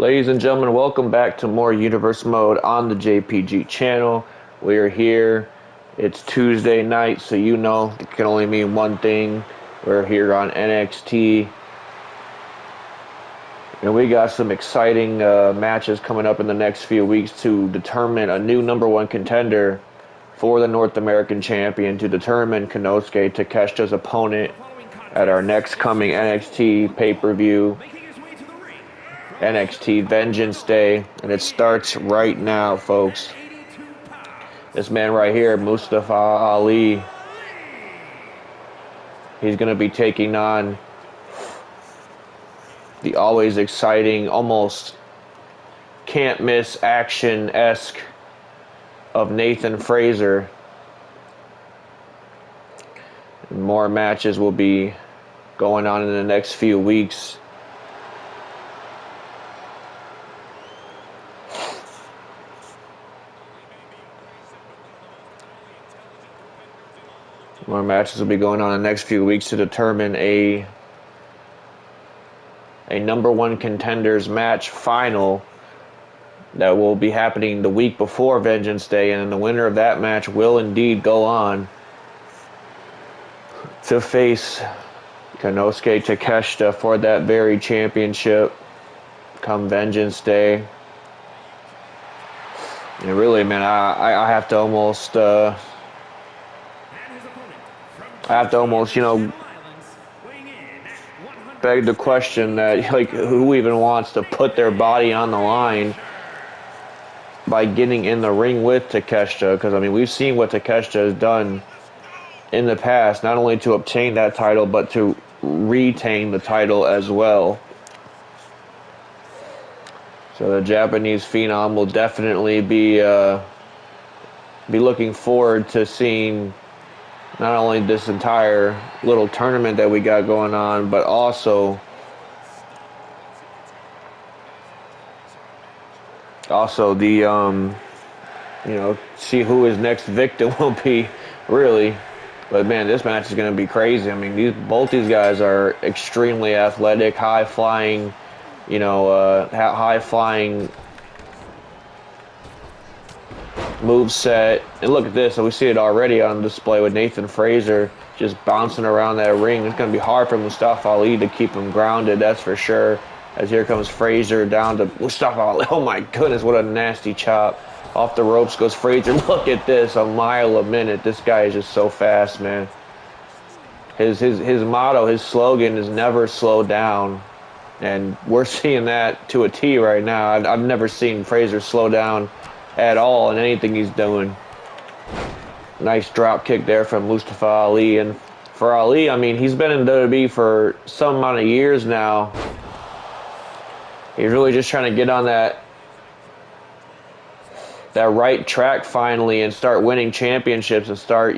Ladies and gentlemen, welcome back to more Universe Mode on the JPG channel. We are here. It's Tuesday night, so you know it can only mean one thing. We're here on NXT. And we got some exciting matches coming up in the next few weeks to determine a new #1 contender for the North American Champion, to determine Konosuke Takeshita's opponent at our next coming NXT pay-per-view, NXT Vengeance Day, and it starts right now, folks. This man right here, Mustafa Ali, he's going to be taking on the always exciting, almost can't-miss action-esque of Nathan Frazer. And more matches will be going on in the next few weeks. More matches will be going on in the next few weeks to determine a #1 contenders match final that will be happening the week before Vengeance Day, and the winner of that match will indeed go on to face Konosuke Takeshita for that very championship come Vengeance Day. And really, man, I have to almost you know, beg the question that, like, who even wants to put their body on the line by getting in the ring with Takeshita? Because, I mean, we've seen what Takeshita has done in the past, not only to obtain that title, but to retain the title as well. So the Japanese Phenom will definitely be looking forward to seeing not only this entire little tournament that we got going on, but also the you know, see who his next victim will be, really. But man, this match is going to be crazy. I mean, both these guys are extremely athletic, high flying, you know, high flying move set. And look at this, so we see it already on display with Nathan Frazer just bouncing around that ring. It's going to be hard for Mustafa Ali to keep him grounded, that's for sure. As here comes Frazer down to Mustafa Ali. Oh my goodness, what a nasty chop. Off the ropes goes Frazer. Look at this, a mile a minute. This guy is just so fast, man. His motto, his slogan is never slow down. And we're seeing that to a T right now. I've never seen Frazer slow down at all in anything he's doing. Nice drop kick there from Mustafa Ali. And for Ali, I mean, he's been in WWE for some amount of years now. He's really just trying to get on that right track finally and start winning championships and start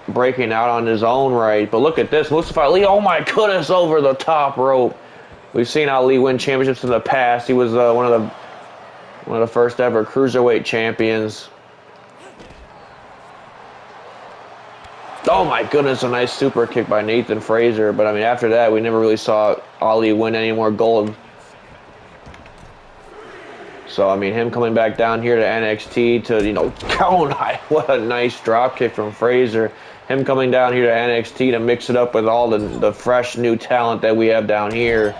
breaking out on his own right. But look at this, Mustafa Ali, oh my goodness, over the top rope. We've seen Ali win championships in the past. He was one of the first ever cruiserweight champions. Oh my goodness, a nice super kick by Nathan Frazer. But I mean, after that, we never really saw Ali win any more gold. So I mean, him coming back down here to NXT to, you know, what a nice drop kick from Frazer. Him coming down here to NXT to mix it up with all the fresh new talent that we have down here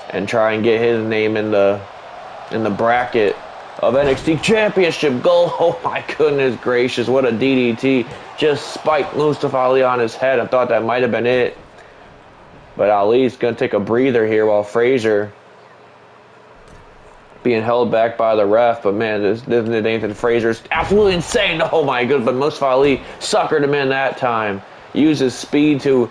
and try and get his name in the bracket of NXT Championship gold. Oh my goodness gracious, what a DDT. Just spiked Mustafa Ali on his head. I thought that might have been it. But Ali's going to take a breather here while Frazer being held back by the ref. But man, this Nathan Frazer's absolutely insane. Oh my goodness, but Mustafa Ali suckered him in that time. Used his speed to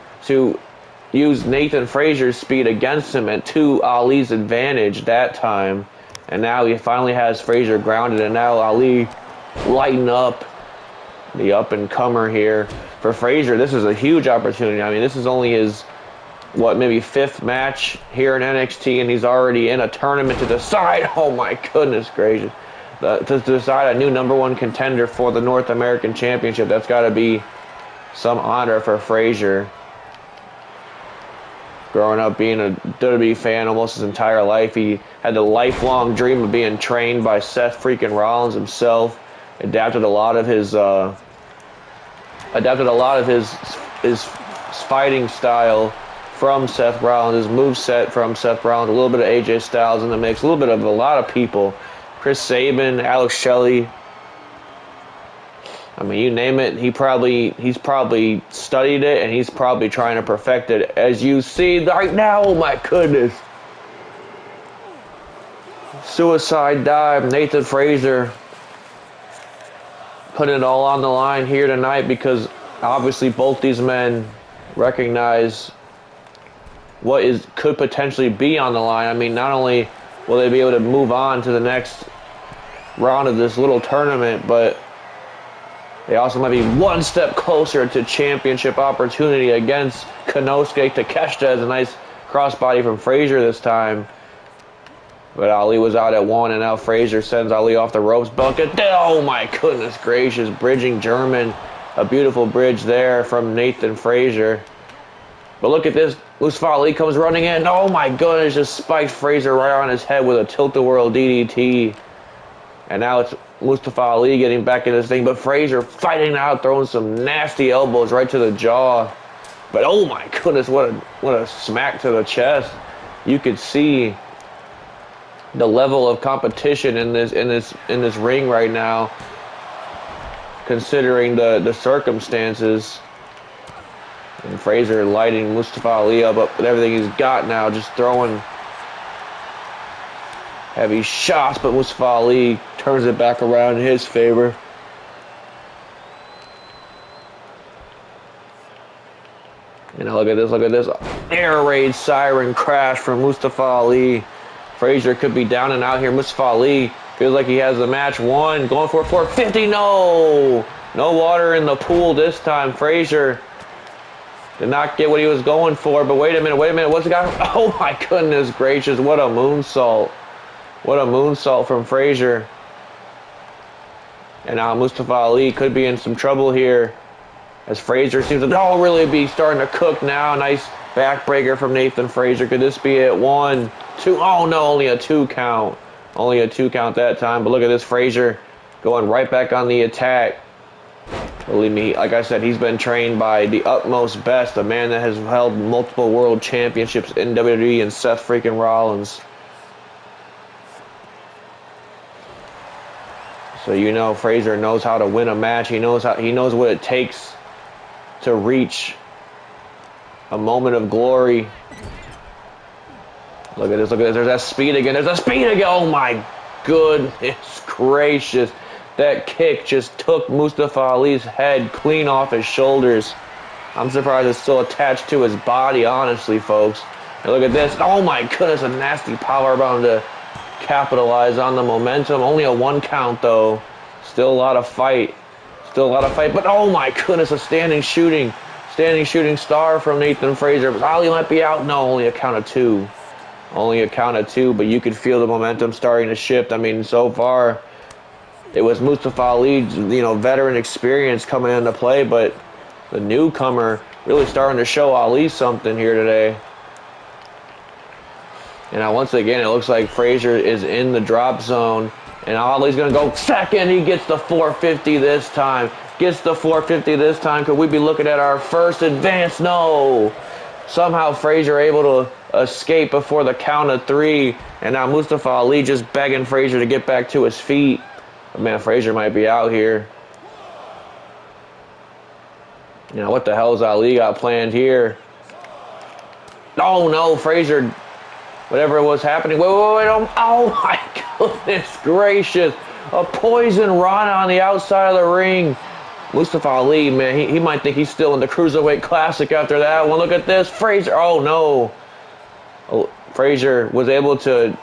use Nathan Frazer's speed against him and to Ali's advantage that time. And now he finally has Frazer grounded, and now Ali lighten up, the up-and-comer here. For Frazer, this is a huge opportunity. I mean, this is only his, maybe 5th match here in NXT, and he's already in a tournament to decide. Oh my goodness gracious. To decide a new #1 contender for the North American Championship. That's got to be some honor for Frazer. Growing up being a WWE fan almost his entire life, he had the lifelong dream of being trained by Seth freaking Rollins himself. Adapted a lot of his his fighting style from Seth Rollins, his moveset from Seth Rollins, a little bit of AJ Styles in the mix, a little bit of a lot of people. Chris Sabin, Alex Shelley. I mean, you name it, he's probably studied it, and he's probably trying to perfect it. As you see right now, oh my goodness. Suicide dive, Nathan Frazer putting it all on the line here tonight because obviously both these men recognize what could potentially be on the line. I mean, not only will they be able to move on to the next round of this little tournament, but they also might be one step closer to championship opportunity against Konosuke Takeshita. As a nice crossbody from Frazer this time. But Ali was out at 1, and now Frazer sends Ali off the ropes. Bucket. Oh my goodness gracious. Bridging German. A beautiful bridge there from Nathan Frazer. But look at this. Mustafa Ali comes running in. Oh my goodness. Just spiked Frazer right on his head with a tilt-a-whirl DDT. And now it's Mustafa Ali getting back in this thing, but Frazer fighting out, throwing some nasty elbows right to the jaw. But oh my goodness, what a smack to the chest. You could see the level of competition in this ring right now, considering the circumstances. And Frazer lighting Mustafa Ali up with everything he's got now, just throwing heavy shots, but Mustafa Ali turns it back around in his favor. You know, look at this. Air raid siren crash from Mustafa Ali. Frazer could be down and out here. Mustafa Ali feels like he has the match won. Going for a 450. No water in the pool this time. Frazer did not get what he was going for, but wait a minute. What's the guy? Oh my goodness gracious, what a moonsault. What a moonsault from Frazer. And now Mustafa Ali could be in some trouble here, as Frazer seems to really be starting to cook now. Nice backbreaker from Nathan Frazer. Could this be it? 1, 2. Oh no, only a 2 count. Only a 2 count that time. But look at this, Frazer going right back on the attack. Believe me, like I said, he's been trained by the utmost best, a man that has held multiple world championships in WWE, and Seth freaking Rollins. So you know Frazer knows how to win a match. He knows what it takes to reach a moment of glory. Look at this. There's that speed again. Oh my goodness gracious. That kick just took Mustafa Ali's head clean off his shoulders. I'm surprised it's still attached to his body, honestly, folks. And look at this. Oh my goodness, a nasty powerbomb to capitalize on the momentum. Only a 1 count though. Still a lot of fight. But oh my goodness, a standing shooting star from Nathan Frazer. But Ali might be out. No, only a count of 2. But you could feel the momentum starting to shift. I mean, so far it was Mustafa Ali's, veteran experience coming into play, but the newcomer really starting to show Ali something here today. And now once again, it looks like Frazer is in the drop zone. And Ali's going to go second. He gets the 450 this time. Could we be looking at our first advance? No. Somehow Frazer able to escape before the count of 3. And now Mustafa Ali just begging Frazer to get back to his feet. But man, Frazer might be out here. What the hell's Ali got planned here? Oh no, Frazer. Whatever was happening. Wait. Oh my goodness gracious. A poison rana on the outside of the ring. Mustafa Ali, man, he might think he's still in the Cruiserweight Classic after that one. Look at this. Frazer. Oh no. Frazer was able to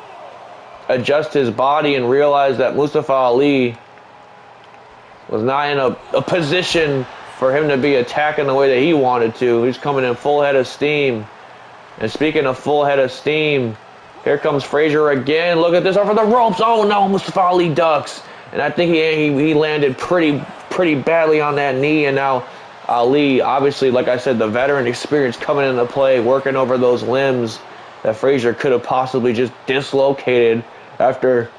adjust his body and realize that Mustafa Ali was not in a position for him to be attacking the way that he wanted to. He's coming in full head of steam. And speaking of full head of steam, here comes Frazer again. Look at this over the ropes. Oh no, Mustafa Ali ducks. And I think he landed pretty badly on that knee. And now Ali, obviously, like I said, the veteran experience coming into play, working over those limbs that Frazer could have possibly just dislocated after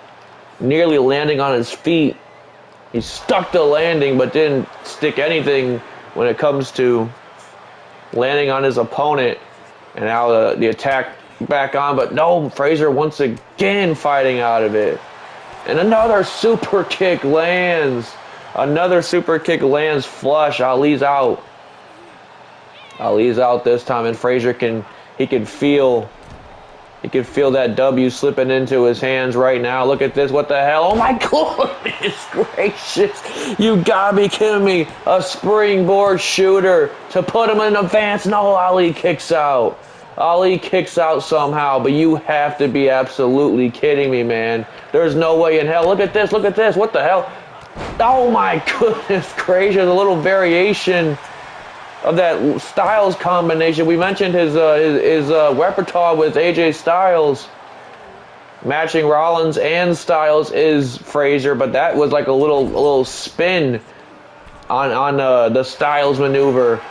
nearly landing on his feet. He stuck the landing, but didn't stick anything when it comes to landing on his opponent. And now the attack back on, but no, Frazer once again fighting out of it. And another super kick lands. Another super kick lands flush. Ali's out. Ali's out this time, and Frazer can feel that W slipping into his hands right now. Look at this. What the hell? Oh my goodness gracious. You gotta be kidding me. A springboard shooter to put him in advance. No, Ali kicks out. Ali kicks out somehow, but you have to be absolutely kidding me, man. There's no way in hell. Look at this. Look at this. What the hell? Oh my goodness gracious. A little variation of that Styles combination. We mentioned his repertoire with AJ Styles. Matching Rollins and Styles is Frazer, but that was like a little spin on the Styles maneuver.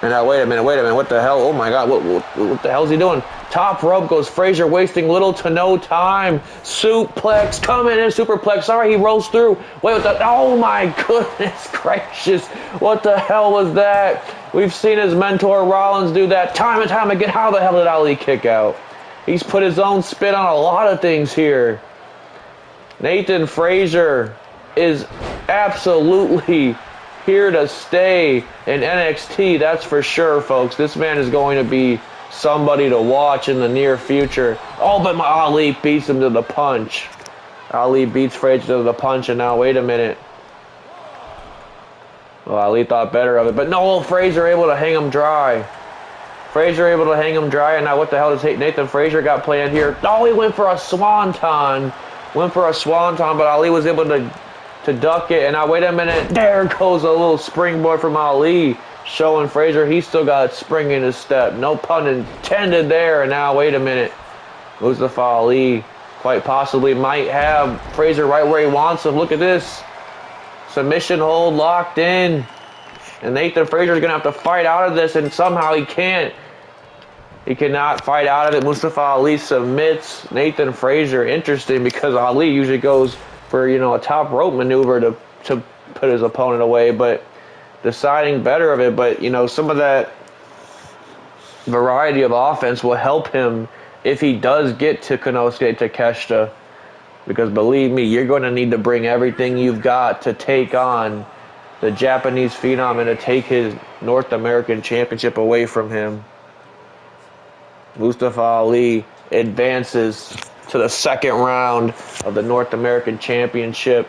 And now wait a minute, what the hell? Oh my God, what the hell is he doing? Top rope goes Frazer, wasting little to no time. Suplex coming in, superplex. Sorry, he rolls through. Wait, what the? Oh my goodness gracious! What the hell was that? We've seen his mentor Rollins do that time and time again. How the hell did Ali kick out? He's put his own spin on a lot of things here. Nathan Frazer is absolutely here to stay in NXT, that's for sure, folks. This man is going to be somebody to watch in the near future. Oh, but Ali beats him to the punch. Ali beats Frazer to the punch, and now, wait a minute. Well, Ali thought better of it, but no, Frazer able to hang him dry. Frazer able to hang him dry, and now what the hell does Nathan Frazer got planned here? Oh, he went for a swanton. Went for a swanton, but Ali was able to duck it, and now wait a minute, there goes a little springboard from Ali, showing Frazer he's still got spring in his step. No pun intended there, and now wait a minute, Mustafa Ali quite possibly might have Frazer right where he wants him. Look at this, submission hold locked in, and Nathan Frazer's gonna have to fight out of this, and somehow he can't. He cannot fight out of it. Mustafa Ali submits Nathan Frazer. Interesting, because Ali usually goes for, you know, a top rope maneuver to put his opponent away, but deciding better of it. But, you know, some of that variety of offense will help him if he does get to Konosuke Takeshita, because believe me, you're going to need to bring everything you've got to take on the Japanese Phenom and to take his North American Championship away from him. Mustafa Ali advances to the second round of the North American Championship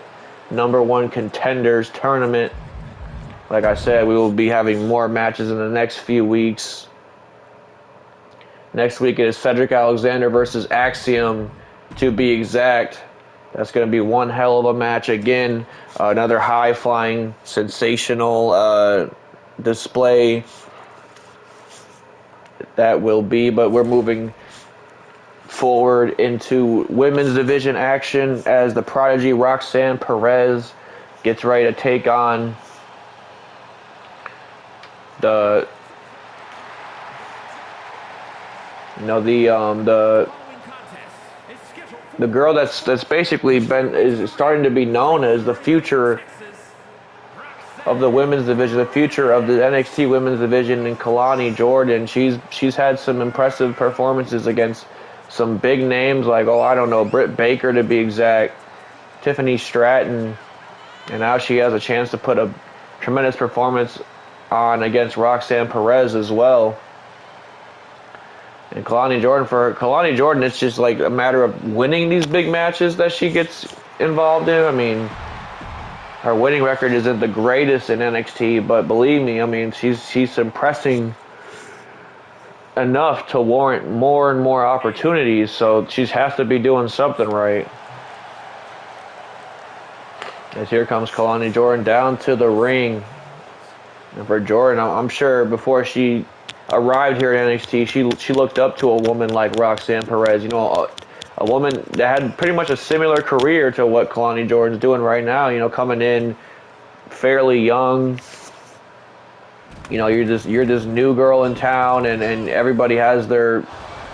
#1 contenders tournament. Like I said, we will be having more matches in the next few weeks. Next week it is Cedric Alexander versus Axiom, to be exact. That's going to be one hell of a match again. Another high-flying, sensational display that will be, but we're moving forward into women's division action as the prodigy Roxanne Perez gets ready to take on the girl that's basically is starting to be known as the future of the women's division, the future of the NXT women's division, in Kelani Jordan. She's had some impressive performances against some big names like, I don't know, Britt Baker to be exact, Tiffany Stratton, and now she has a chance to put a tremendous performance on against Roxanne Perez as well. And Kelani Jordan, it's just like a matter of winning these big matches that she gets involved in. I mean, her winning record isn't the greatest in NXT, but believe me, I mean, she's impressing enough to warrant more and more opportunities, so she has to be doing something right. As here comes Kelani Jordan down to the ring. And for Jordan, I'm sure before she arrived here at NXT, she looked up to a woman like Roxanne Perez, you know, a woman that had pretty much a similar career to what Kelani Jordan's doing right now, you know, coming in fairly young, you know, you're this new girl in town, and everybody has their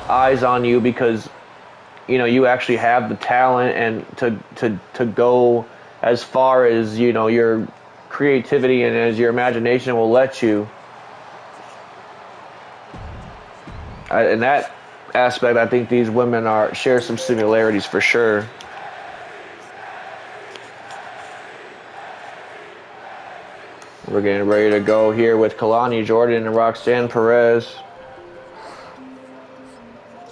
eyes on you because, you know, you actually have the talent and to go as far as, you know, your creativity and as your imagination will let you. In that aspect, I think these women share some similarities for sure. We're getting ready to go here with Kelani Jordan and Roxanne Perez.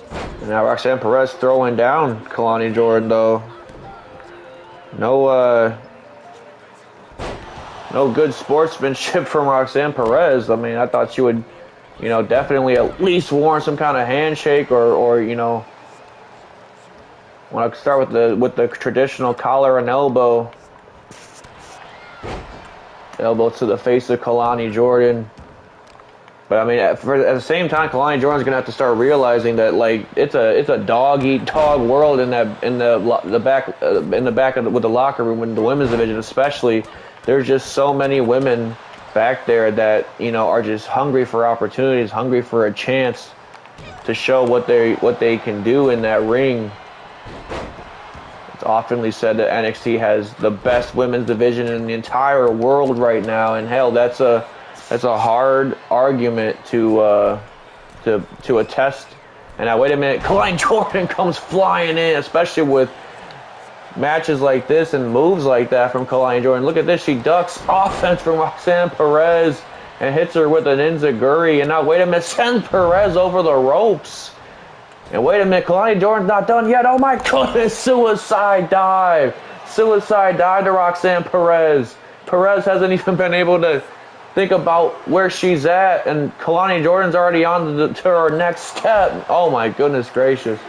And now Roxanne Perez throwing down Kelani Jordan, though. No good sportsmanship from Roxanne Perez. I mean, I thought she would, you know, definitely at least warrant some kind of handshake or you know, want to start with the traditional collar and elbow. Elbow to the face of Kelani Jordan. But I mean, at the same time, Kelani Jordan's gonna have to start realizing that, like, it's a dog eat dog world in the back with the locker room, in the women's division especially. There's just so many women back there that, you know, are just hungry for opportunities, hungry for a chance to show what they can do in that ring. It's oftenly said that NXT has the best women's division in the entire world right now, and hell, that's a hard argument to attest. And now, wait a minute, Kelani Jordan comes flying in, especially with matches like this and moves like that from Kelani Jordan. Look at this, she ducks offense from Roxanne Perez and hits her with an enziguri. And now, wait a minute, sends Perez over the ropes. And wait a minute, Kelani Jordan's not done yet. Oh my goodness, suicide dive. Suicide dive to Roxanne Perez. Perez hasn't even been able to think about where she's at, and Kelani Jordan's already on to her next step. Oh my goodness gracious.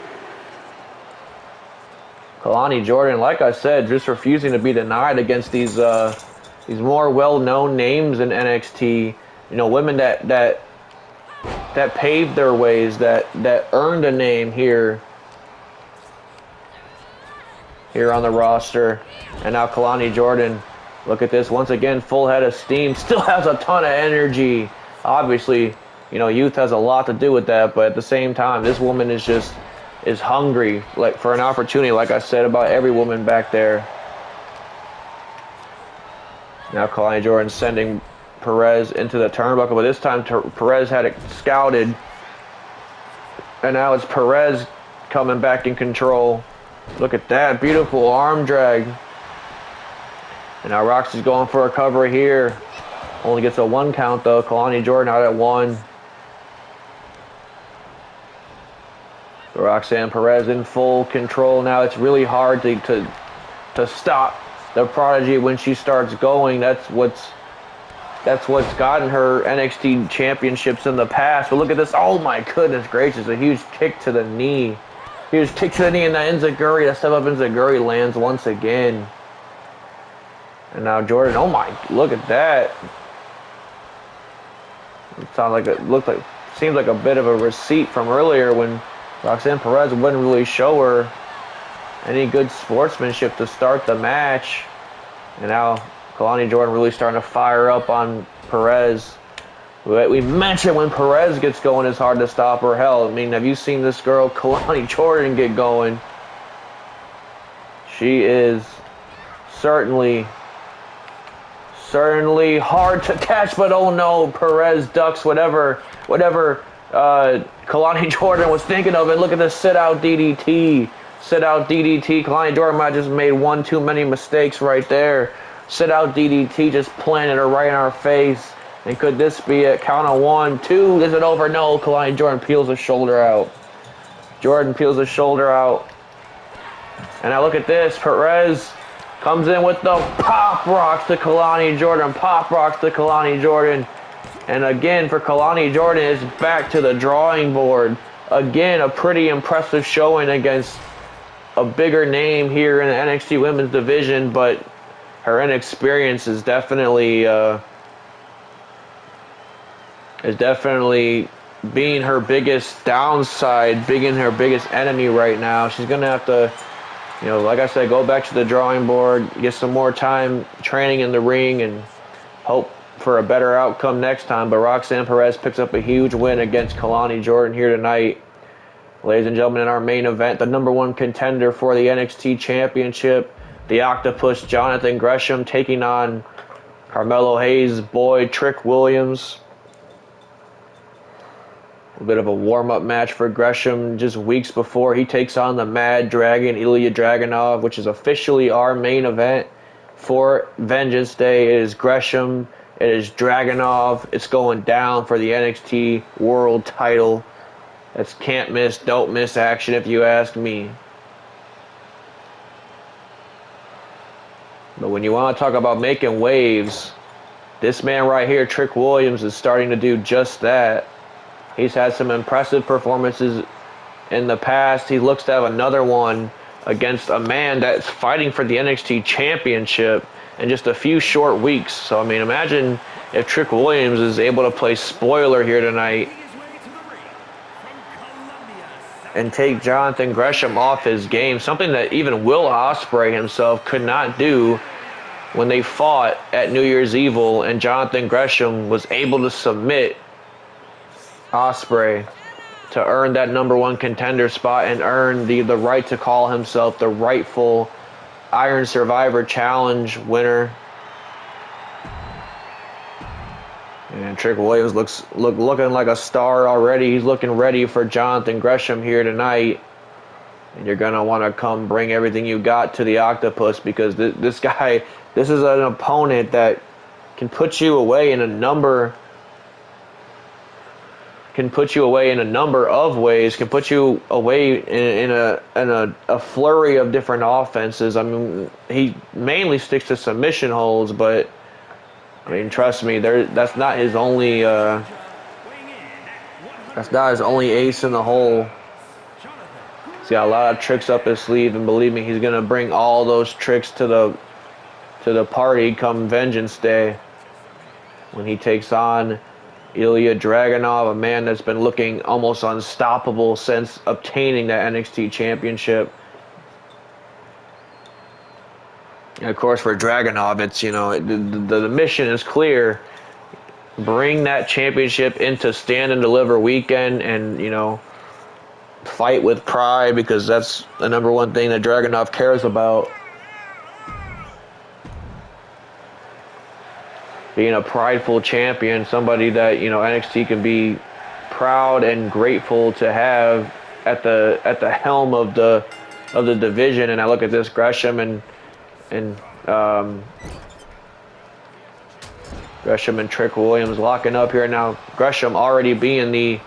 Kelani Jordan, like I said, just refusing to be denied against these more well-known names in NXT. You know, women that paved their ways, that earned a name here on the roster. And now Kelani Jordan, look at this, once again, full head of steam, still has a ton of energy. Obviously, you know, youth has a lot to do with that, but at the same time, this woman is hungry, like, for an opportunity, like I said about every woman back there. Now Kelani Jordan sending Perez into the turnbuckle, but this time Perez had it scouted, and now it's Perez coming back in control. Look at that beautiful arm drag. And now Roxxy's going for a cover here. Only gets a 1 count though. Kelani Jordan out at 1. Roxanne Perez in full control now. It's really hard to stop the prodigy when she starts going. That's what's gotten her NXT championships in the past. But look at this. Oh my goodness gracious. A huge kick to the knee. Huge kick to the knee, and that enziguri, that step up enziguri lands once again. And now Jordan, oh my, look at that. Seems like a bit of a receipt from earlier when Roxanne Perez wouldn't really show her any good sportsmanship to start the match. And now Kelani Jordan really starting to fire up on Perez. We mentioned when Perez gets going, it's hard to stop her. Hell, I mean, have you seen this girl, Kelani Jordan, get going? She is certainly hard to catch, but oh no, Perez ducks whatever Kelani Jordan was thinking of. And look at this sit-out DDT. Sit-out DDT. Kelani Jordan might have just made one too many mistakes right there. Sit-out DDT just planted her right in our face. And could this be a count of 1, 2? Is it over? No, Kelani Jordan peels his shoulder out. Jordan peels his shoulder out. And now look at this. Perez comes in with the pop rocks to Kelani Jordan. Pop rocks to Kelani Jordan. And again, for Kelani Jordan, it's back to the drawing board. Again, a pretty impressive showing against a bigger name here in the NXT Women's Division, but her inexperience is definitely being her biggest downside, being her biggest enemy right now. She's going to have to, you know, like I said, go back to the drawing board, get some more time training in the ring, and hope for a better outcome next time, but Roxanne Perez picks up a huge win against Kelani Jordan here tonight. Ladies and gentlemen, in our main event, the #1 contender for the NXT Championship, the Octopus Johnathan Gresham taking on Carmelo Hayes' boy Trick Williams. A bit of a warm-up match for Gresham just weeks before he takes on the Mad Dragon, Ilja Dragunov, which is officially our main event for Vengeance Day. It is Gresham, it is Dragunov. It's going down for the NXT World title. That's can't miss, don't miss action if you ask me. But when you want to talk about making waves, this man right here, Trick Williams, is starting to do just that. He's had some impressive performances in the past. He looks to have another one against a man that's fighting for the NXT Championship in just a few short weeks. So, I mean, imagine if Trick Williams is able to play spoiler here tonight and take Johnathan Gresham off his game, something that even Will Ospreay himself could not do when they fought at New Year's Evil, and Johnathan Gresham was able to submit Ospreay to earn that #1 contender spot and earn the right to call himself the rightful Iron Survivor Challenge winner. And Trick Williams looking like a star already. He's looking ready for Johnathan Gresham here tonight. And you're going to want to come bring everything you got to the Octopus, because this guy, this is an opponent that can put you away in a number of ways, can put you away in a flurry of different offenses. I mean, he mainly sticks to submission holds, but I mean, trust me, that's not his only ace in the hole. He's got a lot of tricks up his sleeve, and believe me, he's gonna bring all those tricks to the party come Vengeance Day, when he takes on Ilja Dragunov, a man that's been looking almost unstoppable since obtaining that NXT Championship. And of course, for Dragunov, it's, you know, the mission is clear. Bring that championship into Stand and Deliver weekend, and, you know, fight with pride, because that's the #1 thing that Dragunov cares about. Being a prideful champion, somebody that, you know, NXT can be proud and grateful to have at the helm of the division. And I look at this Gresham and Trick Williams locking up here now. Gresham already being the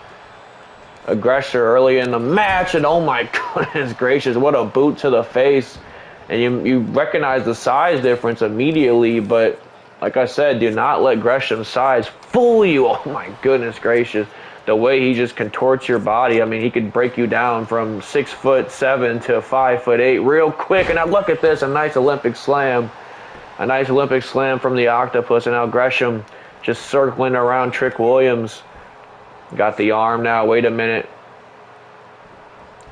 aggressor early in the match, and oh my goodness gracious, what a boot to the face. And you recognize the size difference immediately, but like I said, do not let Gresham's size fool you. Oh my goodness gracious. The way he just contorts your body. I mean, he could break you down from 6'7" to 5'8" real quick. And now look at this, a nice Olympic slam. A nice Olympic slam from the Octopus. And now Gresham just circling around Trick Williams. Got the arm now. Wait a minute.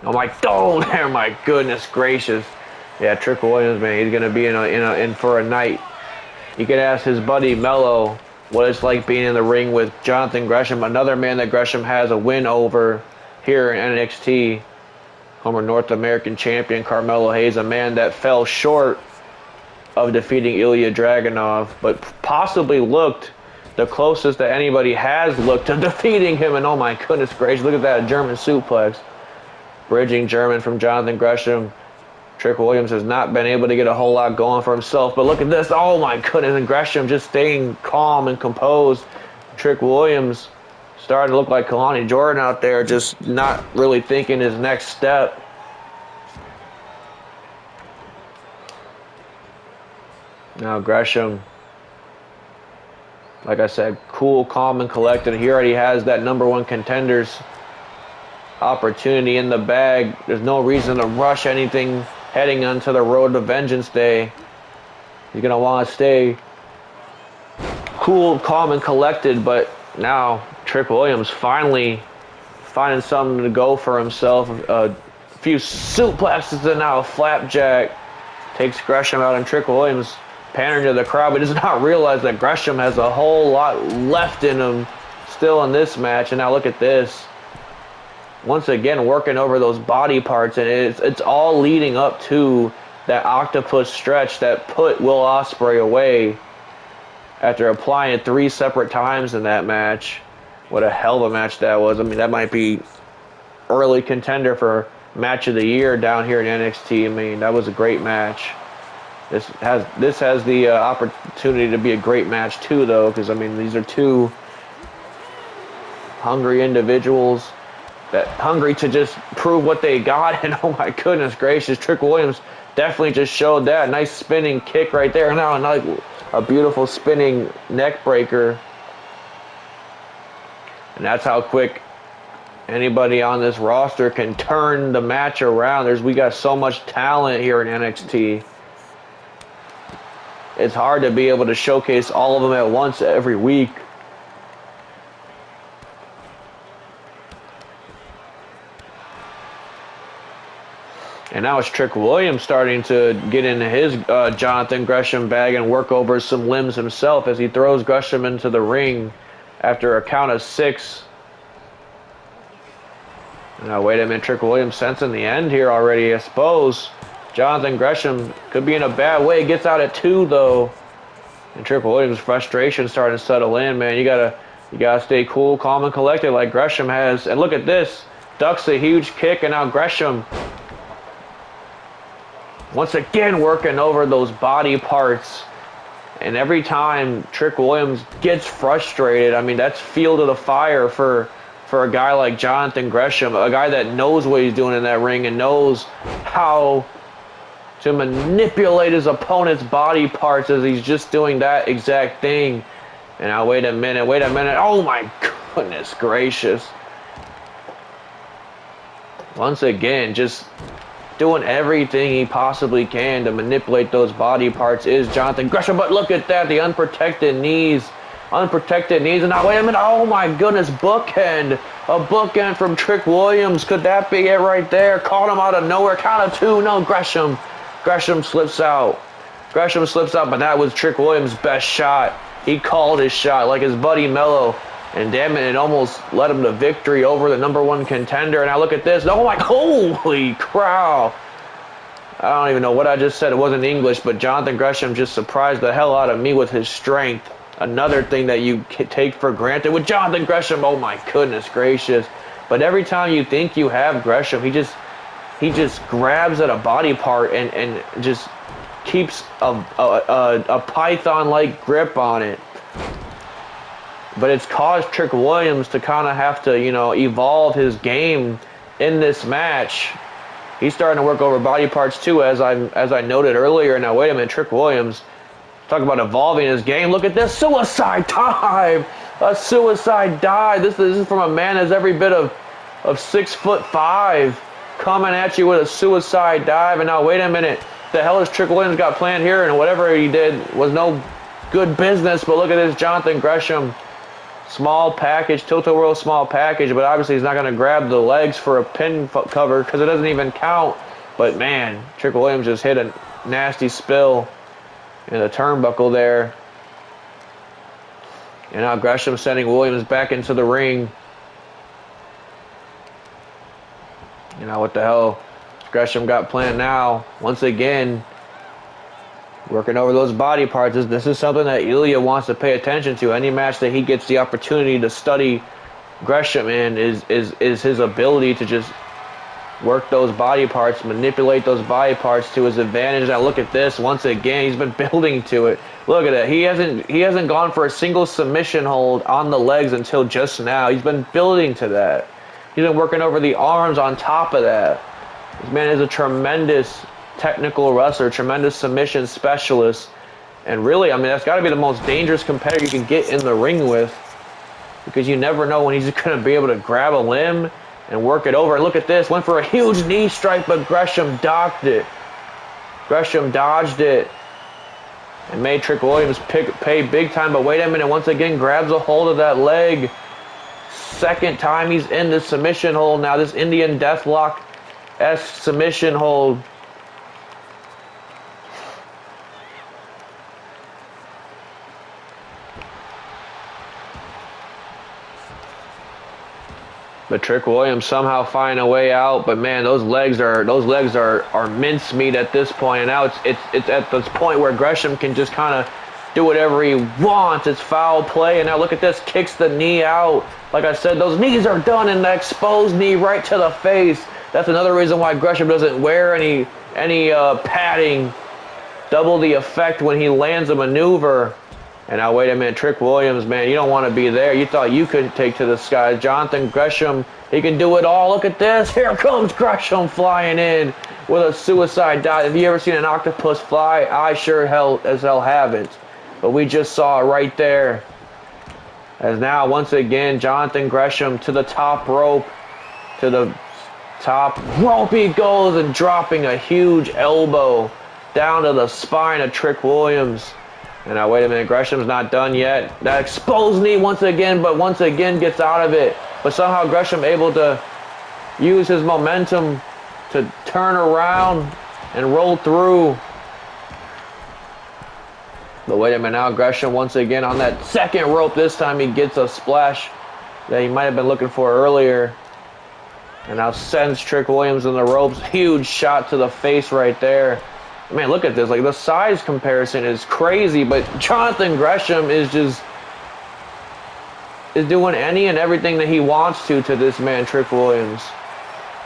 Oh my, oh there, my goodness gracious. Yeah, Trick Williams, man, he's gonna be in for a night. You could ask his buddy Mello what it's like being in the ring with Johnathan Gresham, another man that Gresham has a win over here in NXT. Former North American Champion Carmelo Hayes, a man that fell short of defeating Ilja Dragunov, but possibly looked the closest that anybody has looked to defeating him. And oh my goodness gracious, look at that, a German suplex. Bridging German from Johnathan Gresham. Trick Williams has not been able to get a whole lot going for himself, but look at this. Oh my goodness, and Gresham just staying calm and composed. Trick Williams starting to look like Kelani Jordan out there, just not really thinking his next step. Now Gresham, like I said, cool, calm, and collected. He already has that #1 contenders opportunity in the bag. There's no reason to rush anything heading onto the road to Vengeance Day. You're going to want to stay cool, calm, and collected. But now Trick Williams finally finding something to go for himself. A few suplexes and now a flapjack takes Gresham out, and Trick Williams pandering to the crowd, but does not realize that Gresham has a whole lot left in him still in this match. And now look at this. Once again, working over those body parts, and it's all leading up to that Octopus stretch that put Will Ospreay away after applying it 3 separate times in that match. What a hell of a match that was. I mean, that might be early contender for match of the year down here in NXT. I mean, that was a great match. This has the opportunity to be a great match too, though, because I mean, these are two hungry individuals that hungry to just prove what they got. And oh my goodness gracious, Trick Williams definitely just showed that. Nice spinning kick right there. Now a beautiful spinning neck breaker. And that's how quick anybody on this roster can turn the match around. We got so much talent here in NXT. It's hard to be able to showcase all of them at once every week. And now it's Trick Williams starting to get into his Johnathan Gresham bag and work over some limbs himself as he throws Gresham into the ring after a count of 6. Now, wait a minute. Trick Williams sensing the end here already, I suppose. Johnathan Gresham could be in a bad way. Gets out at 2, though. And Trick Williams' frustration starting to settle in, man. You gotta stay cool, calm, and collected like Gresham has. And look at this. Ducks a huge kick, and now Gresham once again working over those body parts. And every time Trick Williams gets frustrated, I mean, that's fuel to the fire for a guy like Johnathan Gresham, a guy that knows what he's doing in that ring and knows how to manipulate his opponent's body parts as he's just doing that exact thing. And now, wait a minute. Oh my goodness gracious. Once again, just doing everything he possibly can to manipulate those body parts is Johnathan Gresham. But look at that, the unprotected knees. And now, wait a minute. Oh my goodness, bookend. A bookend from Trick Williams. Could that be it right there? Caught him out of nowhere. Count of 2. No, Gresham slips out. But that was Trick Williams' best shot. He called his shot like his buddy Mello. And damn it almost led him to victory over the #1 contender. And now look at this. Oh my, holy cow. I don't even know what I just said. It wasn't English, but Johnathan Gresham just surprised the hell out of me with his strength. Another thing that you take for granted with Johnathan Gresham. Oh my goodness gracious. But every time you think you have Gresham, he just grabs at a body part and just keeps a python-like grip on it. But it's caused Trick Williams to kind of have to, evolve his game in this match. He's starting to work over body parts too, as I noted earlier. Now, wait a minute, Trick Williams, talk about evolving his game. Look at this, suicide dive! A suicide dive. This is from a man that's every bit of 6'5", coming at you with a suicide dive. And now, wait a minute, the hell has Trick Williams got planned here? And whatever he did was no good business. But look at this, Johnathan Gresham. Small package, tilt-a-whirl small package, but obviously he's not going to grab the legs for a pin cover because it doesn't even count. But man, Trick Williams just hit a nasty spill in the turnbuckle there. And now Gresham sending Williams back into the ring. What the hell Gresham got planned now? Once again, working over those body parts. This is something that Ilja wants to pay attention to. Any match that he gets the opportunity to study Gresham in is his ability to just work those body parts, manipulate those body parts to his advantage. Now look at this. Once again, he's been building to it. Look at that. He hasn't gone for a single submission hold on the legs until just now. He's been building to that. He's been working over the arms on top of that. This man is a tremendous technical wrestler, tremendous submission specialist, and really, I mean, that's got to be the most dangerous competitor you can get in the ring with, because you never know when he's going to be able to grab a limb and work it over. And look at this, went for a huge knee strike, but Gresham dodged it. Gresham dodged it and made Trick Williams pay big time. But wait a minute, once again grabs a hold of that leg. Second time he's in the submission hold now, this Indian Deathlock-esque submission hold. But Trick Williams somehow finding a way out. But man, those legs are mincemeat at this point. And now it's at this point where Gresham can just kind of do whatever he wants. It's foul play. And now look at this, kicks the knee out. Like I said, those knees are done, and the exposed knee right to the face. That's another reason why Gresham doesn't wear any padding. Double the effect when he lands a maneuver. And now wait a minute, Trick Williams, man, you don't want to be there. You thought you could take to the sky. Johnathan Gresham, he can do it all. Look at this. Here comes Gresham flying in with a suicide dive. Have you ever seen an octopus fly? I sure as hell haven't. But we just saw it right there. As now, once again, Johnathan Gresham to the top rope. To the top rope he goes, and dropping a huge elbow down to the spine of Trick Williams. And now, wait a minute, Gresham's not done yet. That exposed knee once again gets out of it. But somehow Gresham able to use his momentum to turn around and roll through. But wait a minute, now Gresham once again on that second rope. This time he gets a splash that he might have been looking for earlier. And now sends Trick Williams in the ropes. Huge shot to the face right there. Man, look at this. Like, the size comparison is crazy, but Johnathan Gresham is doing any and everything that he wants to this man, Trick Williams.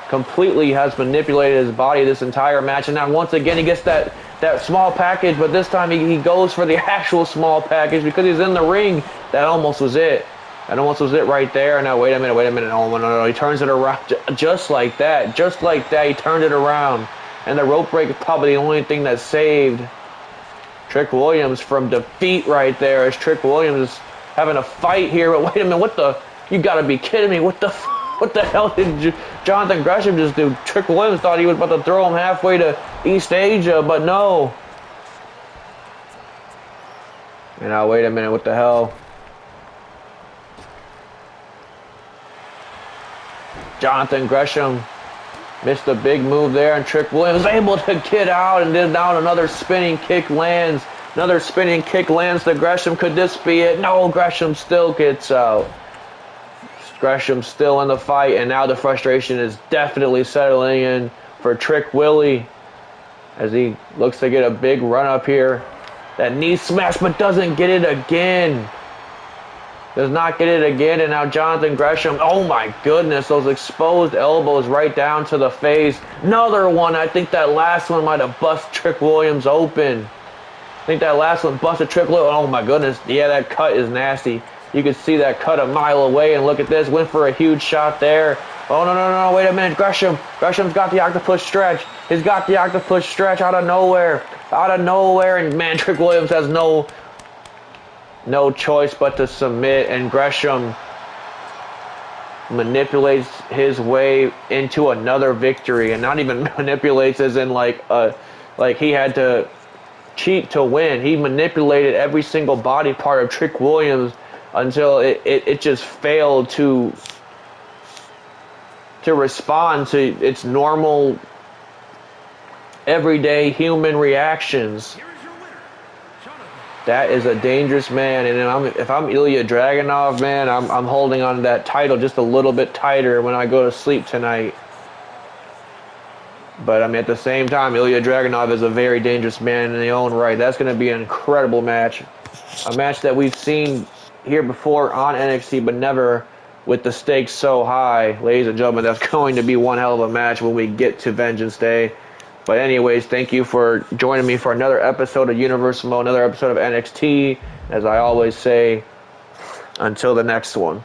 Completely has manipulated his body this entire match, and now once again he gets that small package, but this time he goes for the actual small package because he's in the ring. That almost was it. That almost was it right there. Now, wait a minute. Oh, no. He turns it around just like that. Just like that, he turned it around. And the rope break is probably the only thing that saved Trick Williams from defeat right there. As Trick Williams is having a fight here. But wait a minute, you gotta be kidding me. What the hell did Johnathan Gresham just do? Trick Williams thought he was about to throw him halfway to East Asia, but no. And now, wait a minute, what the hell? Johnathan Gresham missed a big move there, and Trick Williams able to get out, and then now another spinning kick lands. Another spinning kick lands to Gresham. Could this be it? No, Gresham still gets out. Gresham still in the fight, and now the frustration is definitely settling in for Trick Willie as he looks to get a big run up here. That knee smash, but doesn't get it again. Does not get it again, and now Johnathan Gresham, oh my goodness, those exposed elbows right down to the face. Another one. I think that last one might have busted Trick Williams open. I think that last one busted Trick Williams. Oh my goodness, yeah, that cut is nasty. You can see that cut a mile away, and look at this, went for a huge shot there. Oh, no, wait a minute, Gresham's got the octopus stretch. He's got the octopus stretch out of nowhere, and man, Trick Williams has no choice but to submit, and Gresham manipulates his way into another victory, and not even manipulates as in like he had to cheat to win. He manipulated every single body part of Trick Williams until it just failed to respond to its normal everyday human reactions. That is a dangerous man, and if I'm Ilja Dragunov, man, I'm holding on to that title just a little bit tighter when I go to sleep tonight. But I mean, at the same time, Ilja Dragunov is a very dangerous man in his own right. That's going to be an incredible match, a match that we've seen here before on NXT, but never with the stakes so high. Ladies and gentlemen, that's going to be one hell of a match when we get to Vengeance Day. But anyways, thank you for joining me for another episode of Universe Mode, another episode of NXT. As I always say, until the next one.